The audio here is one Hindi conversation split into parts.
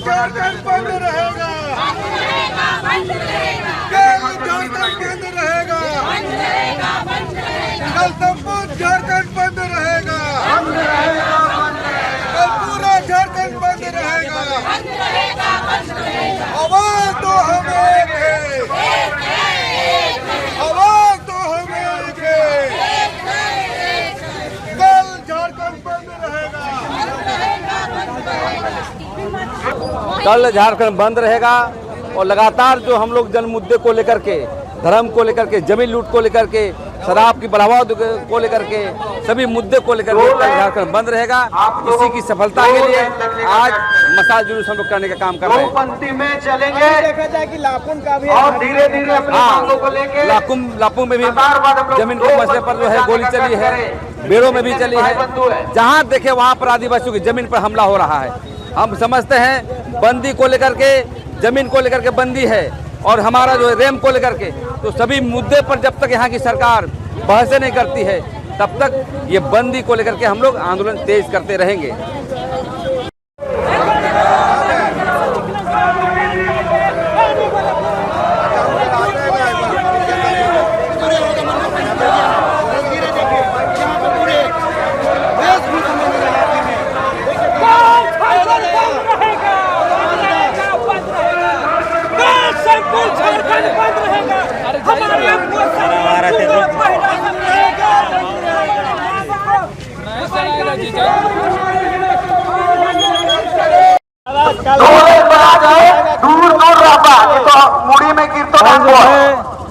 झारखंड बंद रहेगा, झारखंड बंद रहेगा, कल संपूर्ण झारखंड बंद रहेगा, कल पूरा झारखंड बंद रहेगा। आवाज तो हम एक है, आवाज तो हम एक है, कल झारखंड बंद रहेगा, कल झारखंड बंद रहेगा। और लगातार जो हम लोग जन मुद्दे को लेकर के, धर्म को लेकर के, जमीन लूट को लेकर के, शराब की बढ़ावा को लेकर के, सभी मुद्दे को लेकर के कल झारखंड बंद रहेगा। इसी की सफलता के लिए आज मसाल जुलूस हम लोग करने का काम कर रहे हैं। पंक्ति में चलेंगे, देखा जाए कि लापुन का भी और धीरे धीरे अपनी मांगों को लेकर लापुन में भी जमीन के मसले पर जो है गोली चली है, बेड़ों में भी चली है। जहाँ देखे वहाँ पर आदिवासियों की जमीन पर हमला हो रहा है। हम समझते हैं बंदी को लेकर के, जमीन को लेकर के बंदी है, और हमारा जो रेम को लेकर के, तो सभी मुद्दे पर जब तक यहाँ की सरकार बहसें नहीं करती है तब तक ये बंदी को लेकर के हम लोग आंदोलन तेज करते रहेंगे।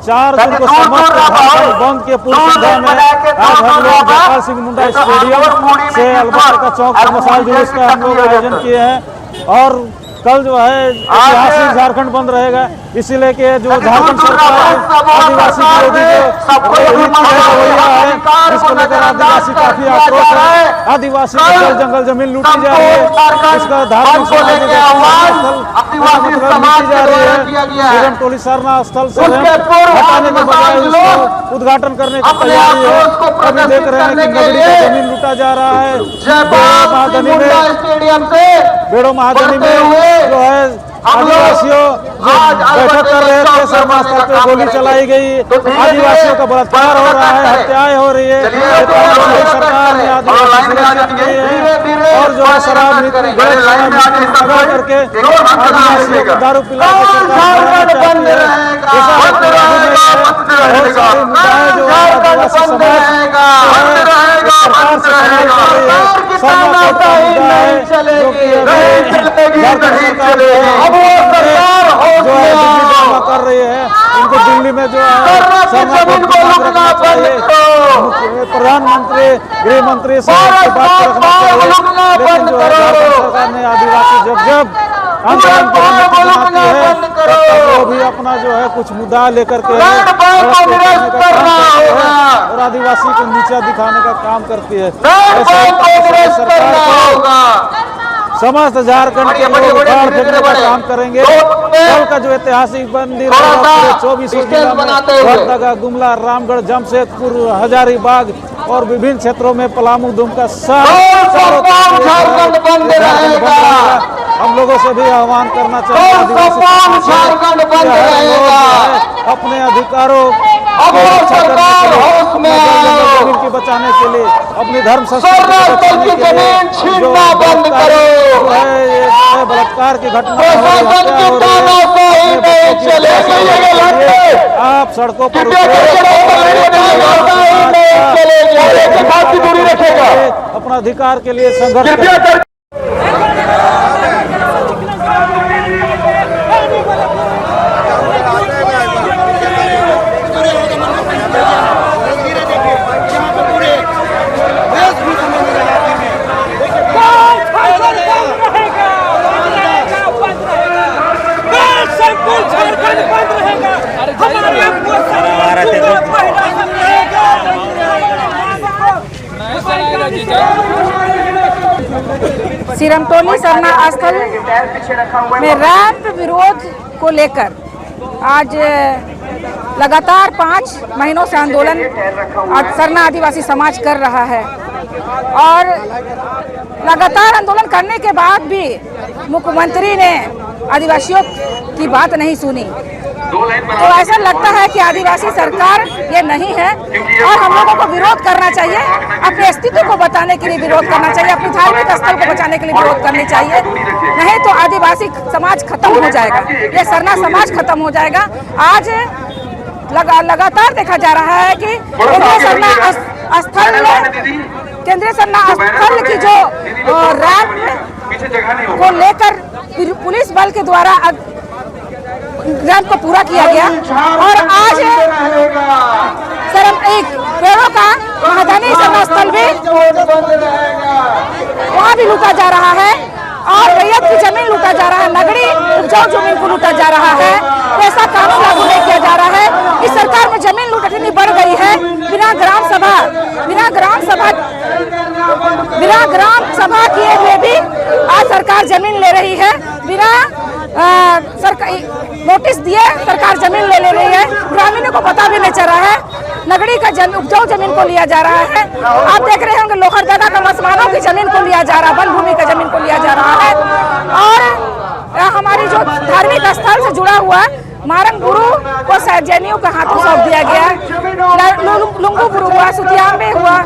चार दिन को समस्त बंद के पूर्व संध्या में आज हम लोग जयपाल सिंह मुंडा स्टेडियम से अलबत्ता का चौक पर मसाल जुलूस का हम लोग आयोजन किए हैं। और कल जो है ऐतिहासिक झारखंड बंद रहेगा, इसीलिए कि जो झारखंड सरकार आदिवासी विरोधी रवैया है, इसको लेकर आदिवासी काफी आक्रोश है। आदिवासी जल जंगल जमीन लूटी जा रही है, इसका धार्मिक लूटी जा रही है। हिरन टोली सरना स्थल से हटाने के बजाय उसको उद्घाटन करने की तैयारी है। अभी देख रहे हैं कि नगरी का जमीन लूटा जा रहा है। बेड़ो महाजनी में जो है आदिवासियों बैठक कर रहे थे, शर्मा स्थल पे गोली चलाई गई, आदिवासियों का बलात्कार हो रहा है, हत्याएं हो रही है। सरकार ने आदिवासी सुरक्षा की है और जो है शराब नीति लगा करके आदिवासियों को दारू पिला के सरकार चाहती है। ऐसा बहुत सारे मुद्दाएं जो है आदिवासी समाज सरकार से कर रही है। इनको दिल्ली में जो है प्रधानमंत्री, गृह मंत्री से बात रखना चाहिए, लेकिन जो है सरकार ने आदिवासी जब आंदोलन की रणनीति बनाती है वो भी अपना जो है कुछ मुद्दा लेकर के और आदिवासी को नीचा दिखाने का काम करती है। समस्त झारखंड के लोग उखाड़ फेंकने का काम करेंगे। कल का जो ऐतिहासिक बंदी 24 जिला में लोहरदगा, गुमला, रामगढ़, जमशेदपुर, हजारीबाग और विभिन्न क्षेत्रों में पलामू, दुमका झारखंड बंद रहेगा। हम लोगों से भी आह्वान करना चाहिए अपने अधिकारों जमीन की बचाने के लिए, अपनी धर्म संस्कृति के लिए जो बलात्कार की घटना आप सड़कों पर अपना अधिकार के लिए संघर्ष करें। सिरमटोली सरना स्थल में रैंप विरोध को लेकर आज लगातार 5 महीनों से आंदोलन सरना आदिवासी समाज कर रहा है और लगातार आंदोलन करने के बाद भी मुख्यमंत्री ने आदिवासियों की बात नहीं सुनी। तो ऐसा लगता है कि आदिवासी सरकार ये नहीं है और हम लोगों को विरोध करना चाहिए, अपने अस्तित्व को बताने के लिए विरोध करना चाहिए, अपने धार्मिक स्थल को बचाने के लिए विरोध करनी चाहिए। नहीं तो आदिवासी समाज खत्म हो जाएगा, ये सरना समाज खत्म हो जाएगा। आज लगातार देखा जा रहा है कि केंद्रीय सरना स्थल की जो रैंप को लेकर पुलिस बल के द्वारा रैंप को पूरा किया गया और आज एक पेड़ों का महादानी सरना स्थल भी वहाँ भी लूटा जा रहा है और रैयत की जमीन लूटा जा रहा है, नगरी उपजाऊ जमीन को लूटा जा रहा है। ऐसा कानून लागू नहीं किया जा रहा है। इस सरकार में जमीन लूट इतनी बढ़ गई है, बिना ग्राम सभा किए हुए भी आज सरकार जमीन ले रही है, बिना नोटिस दिए सरकार जमीन ले रही है। ग्रामीणों को पता भी नहीं चल रहा है, नगरी का उपजाऊ जमीन को लिया जा रहा है। आप देख रहे होंगे लोहरदगा का मसमानों की जमीन को लिया जा रहा है, वन भूमि का जमीन को लिया जा रहा है। और हमारी जो धार्मिक स्थल से जुड़ा हुआ मारंग गुरु को सैनियों के हाथों सौंप दिया गया। लुंगू गुरु हुआ, सुतियांबे हुआ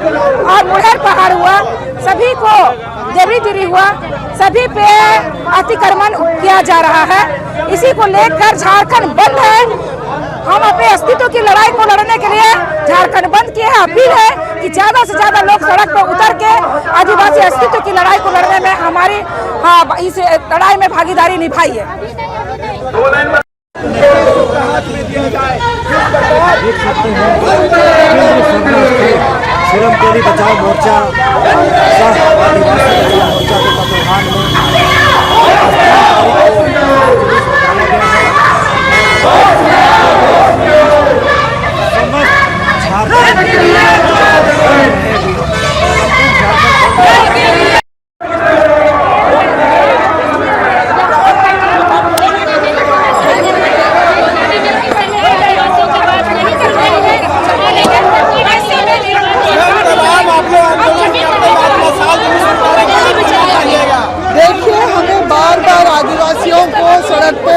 और मुढ़ेर पहाड़ हुआ, सभी को देवी दिरी हुआ, सभी पे अतिक्रमण किया जा रहा है। इसी को लेकर झारखंड बंद है। हम अपने अस्तित्व की लड़ाई को लड़ने के लिए झारखंड बंद किए हैं। अपील है कि ज्यादा से ज्यादा लोग सड़क पर उतर के आदिवासी अस्तित्व की लड़ाई को लड़ने में हमारी इस लड़ाई में भागीदारी निभाइए। श्रम कोली बचाओ मोर्चा आदिवासी बचाओ मोर्चा के तत्वाधान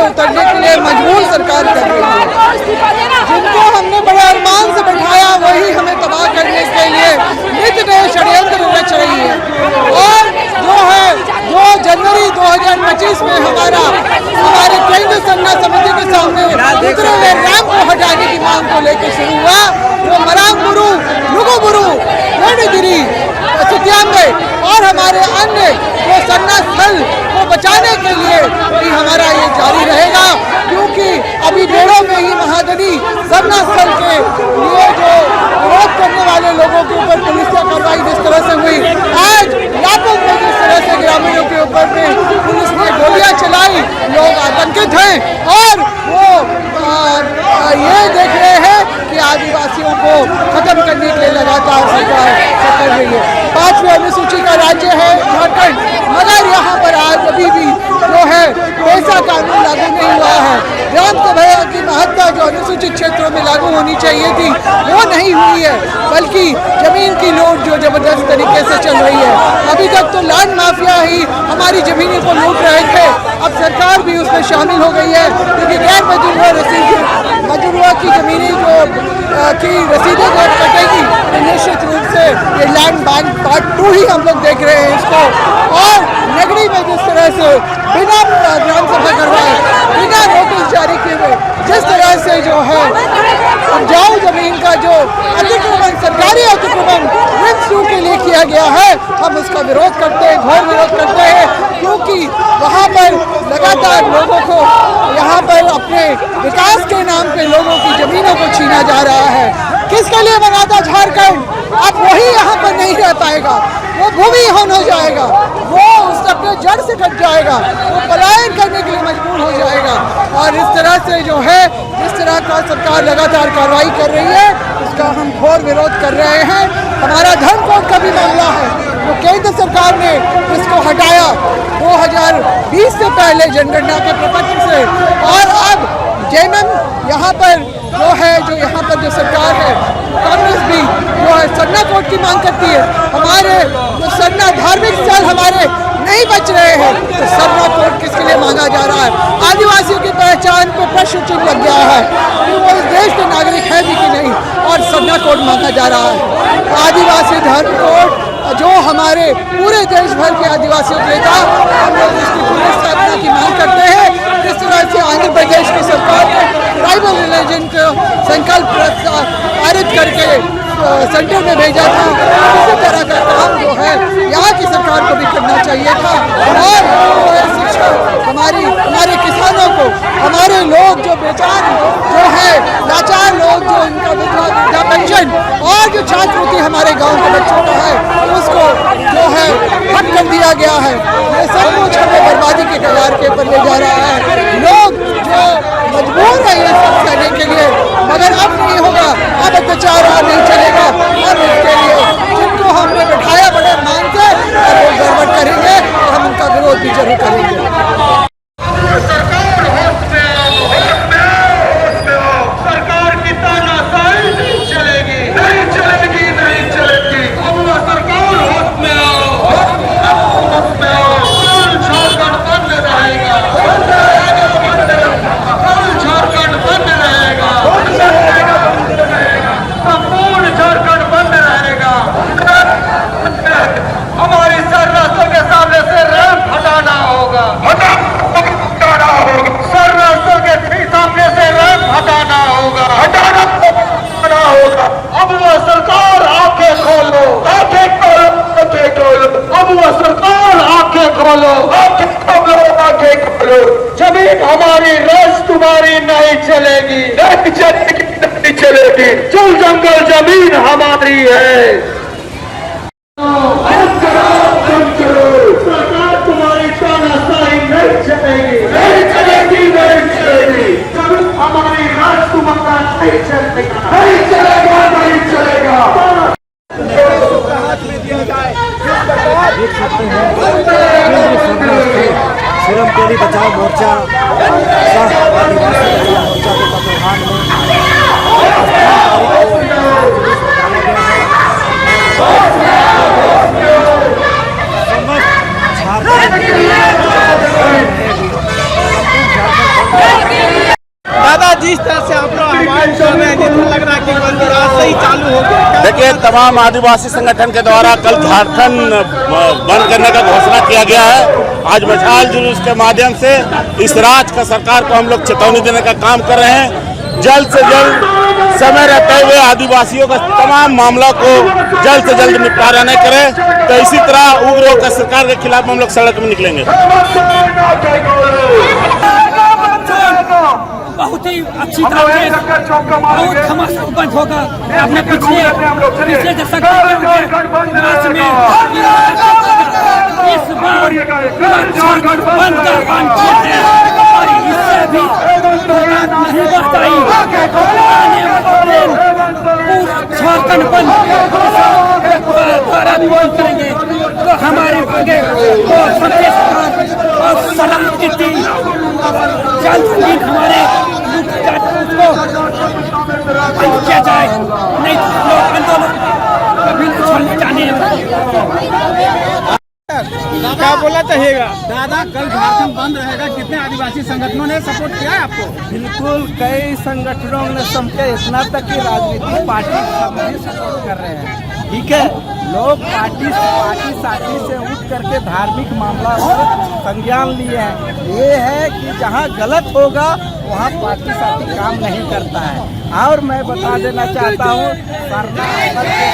उतरने के लिए मजबूर सरकार कर रही है। जिनको हमने बड़े अरमान से बैठाया वही हमें तबाह करने के लिए नित नए षड्यंत्र रच रही है। और जो जनवरी 2025 में हमारे केंद्र सरना समिति के सामने उतरे हुए रैंप को हटाने की मांग को लेकर शुरू हुआ, वो मरांग गुरु, लुगु गुरु, रणगिरी, सुतियांबे और हमारे अन्य जो सरना स्थल को बचाने के लिए भी हमारा ये जारी रहेगा। क्योंकि अभी बेड़ों में ही महादनी सरना स्थल के लिए जो विरोध करने वाले लोगों के ऊपर पुलिस की कार्रवाई जिस तरह से हुई, आज लाखों में जिस तरह से ग्रामीणों के ऊपर में पुलिस ने गोलियां चलाई, लोग आतंकित हैं और वो ये देख रहे हैं कि आदिवासियों को खत्म करने के लिए लगातार सरकार कर रही है। 5वीं अनुसूची का राज्य है झारखंड, मगर यहाँ पर आज अभी भी जो है वैसा कानून लागू नहीं हुआ है। ग्राम सभा की महत्ता जो अनुसूचित क्षेत्रों में लागू होनी चाहिए थी वो नहीं हुई है, बल्कि जमीन की लूट जो जबरदस्त तरीके से चल रही है। अभी तक तो लैंड माफिया ही हमारी जमीनों को लूट रहे थे, अब सरकार भी उसमें शामिल हो गई है। क्योंकि गैर मजरूआ की जमीनें जो की रसीदें जब कटेगी तो निश्चित रूप से ये लैंड बैंक पार्ट 2 ही हम लोग देख रहे हैं इसको। और नगरी में जिस तरह से बिना ग्राम सभा करवाए, बिना नोटिस जारी किए हुए जिस तरह से जो है उपजाऊ जमीन का जो अतिक्रमण, सरकारी अतिक्रमण रिंग के लिए किया गया है, हम उसका विरोध करते हैं, घोर विरोध करते हैं। क्योंकि वहाँ पर लगातार लोगों को यहाँ पर अपने विकास के नाम पे लोगों की जमीनों को छीना जा रहा है। किसके लिए बना था झारखंड? अब वही यहाँ पर नहीं रह पाएगा, वो भूमिहीन हो जाएगा, वो उस अपने जड़ से कट जाएगा, वो पलायन करने के लिए मजबूर हो जाएगा। और इस तरह से जो है जिस तरह का सरकार लगातार कार्रवाई कर रही है उसका हम घोर विरोध कर रहे हैं। हमारा धर्म कोड का भी मामला है, तो केंद्र सरकार ने इसको हटाया 2020 से पहले जनगणना के प्रपत्र से, और अब जेएमएम यहाँ पर जो यहाँ पर जो सरकार है कांग्रेस भी जो है सरना कोड की मांग करती है। हमारे जो सरना धार्मिक स्थल हमारे नहीं बच रहे हैं तो सरना कोड पहचान पे प्रश्न चिन्ह लग गया है कि वो इस देश के नागरिक है भी कि नहीं, और सरना कोड मांगा जा रहा है। आदिवासी धर्म कोड जो हमारे पूरे देश भर के आदिवासियों के था, हम लोग इसकी पुनर्स्थापना की मांग करते हैं। जिस तरह से आंध्र प्रदेश की सरकार ने ट्राइबल रिलीजन को संकल्प पारित करके सेंटर में भेजा था, इसी तरह का काम जो है यहाँ की सरकार को भी करना चाहिए था। और शिक्षा हमारे किसानों को, हमारे लोग जो बेचार जो है लाचार लोग, जो इनका वृद्धा पेंशन और जो छात्रवृत्ति हमारे गांव के बच्चों का है, उसको जो है हट कर दिया गया है। ये सब कुछ हमें बर्बादी के कगार के ऊपर ले जा रहा है। लोग जो मजबूर है ये सब करने के लिए, मगर अब नहीं होगा, अब अत्याचार और नहीं चलेगा। अब इसके लिए जिनको हमने बैठाया बड़े मान से, और वो गड़बड़ करेंगे, हम उनका विरोध भी जरूर करेंगे। सरकार की तानाशाही नहीं चलेगी, नहीं चलेगी, नहीं चलेगी। अब वो सरकार होश में आओ, होश में आओ। झारखंड बंद रहेगा, झारखंड बंद रहेगा, संपूर्ण झारखंड बंद रहेगा। हमारी सरहदों के सामने से रैंप हटाना होगा, हटाना होगा। सरहदों के सामने से रैंप हटाना होगा, हटाना होगा। अब वो सरकार आंखें खोलो, आंखें खोलो, आंखें खोलो। अब वो सरकार आंखें खोलो, आंखें खोलो, आंखें खोलो। जमीन हमारी, रस तुम्हारी नहीं चलेगी, नहीं चलेगी, नहीं चलेगी। जल जंगल जमीन हमारी है। सरकार तुम्हारी तानाशाही नहीं चलेगी, नहीं चलेगी, नहीं चलेगी। जमीन हमारी, राज तुम्हारा नहीं चलेगा, नहीं चलेगा, नहीं चलेगा। देख सकते हैं श्रम तेली बचाओ मोर्चा आदिवासी बचाओ मोर्चा के तत्वाधान दादा, जिस तरह से आप लोग आह्वान कर रहे हैं, जितना लग रहा है कि बंद आज से ही चालू हो गया। देखिए, तमाम आदिवासी संगठन के द्वारा कल झारखंड बंद करने का घोषणा किया गया है। आज मशाल जुलूस के माध्यम से इस राज्य का सरकार को हम लोग चेतावनी देने का काम कर रहे हैं। जल्द से जल्द समय रहते हुए आदिवासियों का तमाम मामला को जल्द से जल्द निपटारा नहीं करें, तो इसी तरह उग्र होकर सरकार के खिलाफ हम लोग सड़क में निकलेंगे। बहुत ही अच्छी तरह से बहुत घमासान बंद होगा। अपने पिछले दशक में इस बार झारखंड बंद का ऐलान किया है, और इससे भी नहीं बताई पूरा झारखंड बंद बंद करेंगे। तो हमारे आगे और सलाह देती जल्द ही हमारे बंद किया जाए, नहीं तो लोग आंदोलन कभी नहीं छोड़ने जाने। क्या बोलना चाहिएगा दादा? कल झारखंड बंद रहेगा, कितने आदिवासी संगठनों ने सपोर्ट किया है आपको? बिल्कुल, कई संगठनों ने समझे, इतना तक कि राजनीतिक पार्टी सब भी सपोर्ट कर रहे हैं। ठीक है, लोग पार्टी साथी से उठ करके धार्मिक मामला में संज्ञान लिए हैं। ये है कि जहाँ गलत होगा वहाँ पार्टी साथी काम नहीं करता है। और मैं बता देना चाहता हूँ, सरना के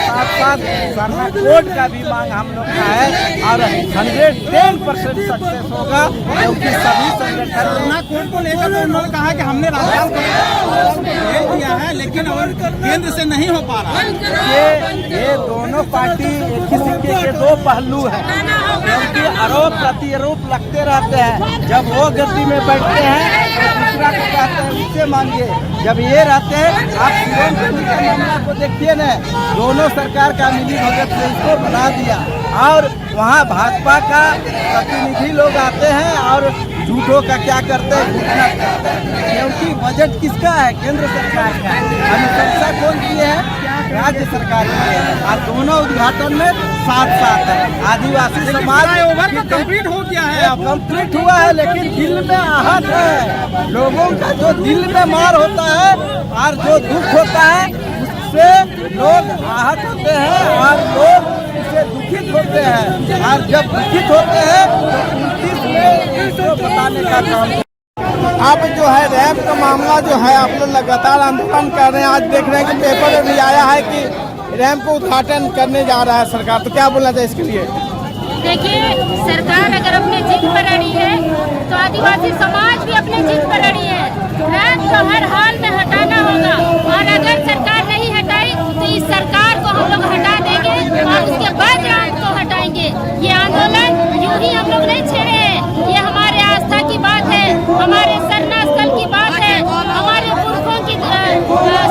साथ साथ सरना कोड का भी मांग हम लोग का है, और 110% सक्सेस होगा, क्योंकि सभी संगठन सरना कोड को लेकर तो उन्होंने कहा कि हमने राज्यपाल को भेज दिया है, लेकिन और केंद्र से नहीं हो पा रहा। ये दोनों पार्टी एक ही सिक्के के दो पहलू हैं, क्योंकि आरोप प्रत्यारोप लगते रहते हैं। जब वो गद्दी में बैठते हैं तो दूसरा को कहते हैं उससे मांगिए। जब ये रहते हैं, आप सीएम का मामला को देखिए न, दोनों सरकार का मिली भगत से इसको बना दिया, और वहाँ भाजपा का प्रतिनिधि लोग आते हैं और झूठों का क्या करते हैं, घोषणा करते हैं। क्योंकि बजट किसका है? केंद्र सरकार का है। अनुशंसा कौन की है? राज्य सरकार की है। और दोनों उद्घाटन में साथ साथ है। आदिवासी समाज कंप्लीट हो गया है, कंप्लीट हुआ है, लेकिन दिल में आहत है। लोगों का जो दिल में मार होता है और जो दुख होता है, उससे लोग आहत होते हैं और लोग उससे दुखित होते हैं। और जब दुखित होते हैं तो 29 में इसको बताने का काम। अब जो है रैंप का मामला जो है, आप लोग लगातार आंदोलन कर रहे हैं। आज देख रहे हैं कि पेपर में भी आया है कि रैंप को उद्घाटन करने जा रहा है सरकार, तो क्या बोलना चाहिए इसके लिए? देखिए, सरकार अगर अपने जिद पर अड़ी है तो आदिवासी समाज भी अपने जिद पर अड़ी है। रैंप को हर हाल में हटाना होगा, और अगर सरकार नहीं हटाई तो इस सरकार को हम लोग हटा देंगे और उसके बाद रैंप को हटाएंगे। ये आंदोलन यूं ही हम लोग नहीं छेड़े हैं, ये हमारे आस्था की बात है, हमारे सरना स्थल की बात है, हमारे पुरखों की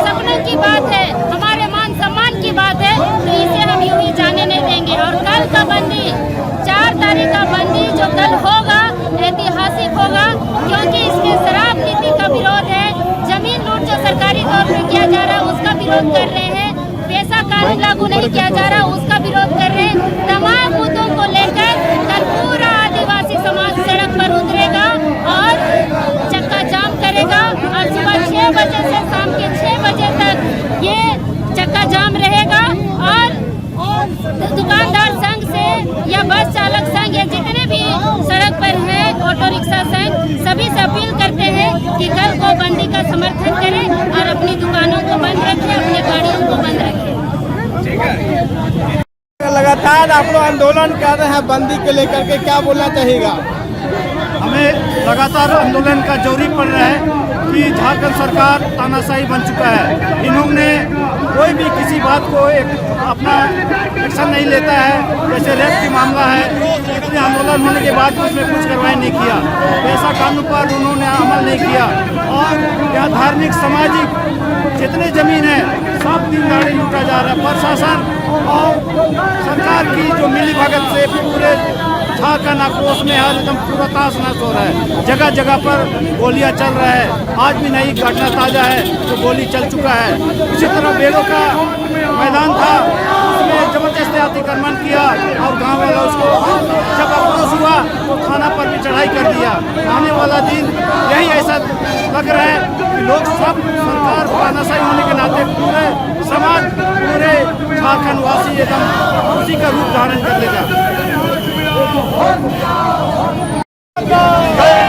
सपनों की बात है, हमारे मान सम्मान की बात है। तो इसे हम यूं ही जाने नहीं देंगे। और कल का बंदी, 4 तारीख का बंदी जो कल होगा, ऐतिहासिक होगा, क्योंकि इसके शराब नीति का विरोध है। जमीन लूट जो सरकारी तौर पर किया जा रहा है उसका विरोध कर रहे हैं। पैसा कानून लागू नहीं किया जा रहा उसका विरोध कर रहे हैं। तमाम मुद्दों को लेकर कल पूरा आदिवासी समाज सड़क पर उतरेगा और चक्का जाम करेगा। और सुबह 6 बजे से शाम के 6 बजे तक ये चक्का जाम रहेगा। और दुकानदार संघ से या बस चालक संघ या जितने भी सड़क पर है, ऑटो रिक्शा संघ, सभी से अपील करते हैं कि कल को बंदी का समर्थन करें और अपनी दुकानों को बंद रखें, अपनी गाड़ियों को बंद रखें। लगातार आप लोग आंदोलन कर रहे हैं बंदी को लेकर के, क्या बोलना चाहिएगा? हमें लगातार आंदोलन का जरूरी पड़ रहा है कि झारखंड सरकार तानाशाही बन चुका है। इन्होंने कोई भी किसी बात को अपना एक्शन नहीं लेता है। जैसे रेप की मामला है, इतने आंदोलन होने के बाद भी उसमें कुछ कार्रवाई नहीं किया। पैसा कानून पर उन्होंने अमल नहीं किया। और यहाँ धार्मिक सामाजिक जितनी जमीन है सब दिनदाड़ी लूटा जा रहा है। प्रशासन और सरकार की जो मिलीभगत से पूरे झारखंड आक्रोश में हर एकदम पूरा ताश नश हो रहा है। जगह जगह पर गोलियां चल रहा है। आज भी नई घटना ताजा है तो गोली चल चुका है। इसी तरह बेड़ों का मैदान था, उसमें जबरदस्त अतिक्रमण किया और गांव वाला उसको जब आक्रोश हुआ तो थाना पर भी चढ़ाई कर दिया। आने वाला दिन यही ऐसा लग रहा है कि लोग सब सरकार तानाशाही होने के नाते पूरे समाज, पूरे झारखंड वासी एकदम उसी का रूप धारण कर लेगा।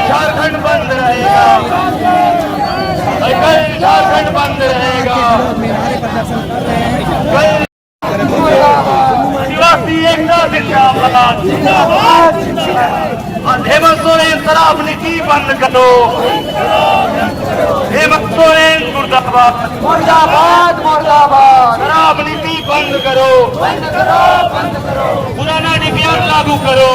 झारखंड बंद रहेगा, झारखंड बंद रहेगा। आदिवासी एकता जिंदाबाद, हेमंत सोरेन शराब नीति बंद करो। हेमंत सोरेन मुर्दाबाद, मुर्दाबाद, मुर्दाबाद। शराब नीति बंद करो, पुराना डीपीआर लागू करो।